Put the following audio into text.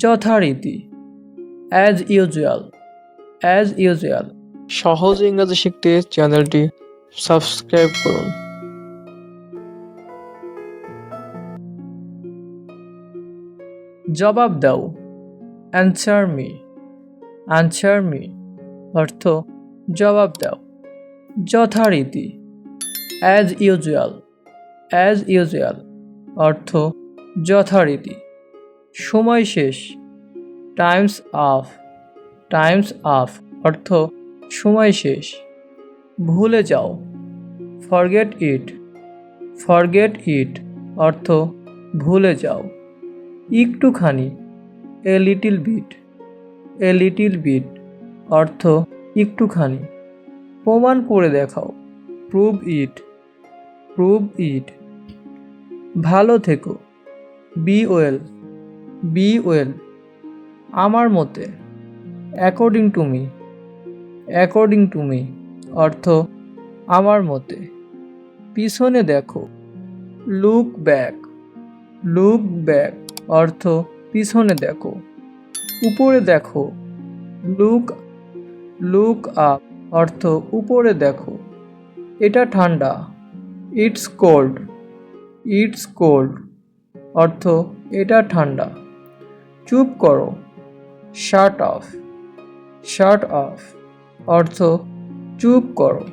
যথারীতি, as usual, as usual. সহজ ইংরেজি শিখতে চ্যানেলটি সাবস্ক্রাইব করুন। জবাব দাও, অ্যানসার মি, অ্যানসার মি অর্থ জবাব দাও। যথারীতি, অ্যাজ ইউজুয়াল, অ্যাজ ইউজুয়াল অর্থ যথারীতি। সময় শেষ, টাইমস আপ, টাইমস আপ অর্থ সময় শেষ। ভুলে যাও, ফরগেট ইট, ফরগেট ইট অর্থ ভুলে যাও। একটুখানি, a little bit, a little bit অর্থ একটুখানি। প্রমাণ করে দেখাও, প্রুভ ইট, প্রুভ ইট। ভালো থেকো, বি ওয়েল, বি ওয়েল। আমার মতে, according to me, according to me অর্থ আমার মতে। পিছনে দেখো, লুক ব্যাক, লুক ব্যাক অর্থ পিছনে দেখো। উপরে দেখো, লুক, লুক আপ অর্থ উপরে দেখো। এটা ঠান্ডা, ইটস কোল্ড, ইটস কোল্ড অর্থ এটা ঠান্ডা। চুপ করো, শাট অফ, শাট অফ অর্থ চুপ করো।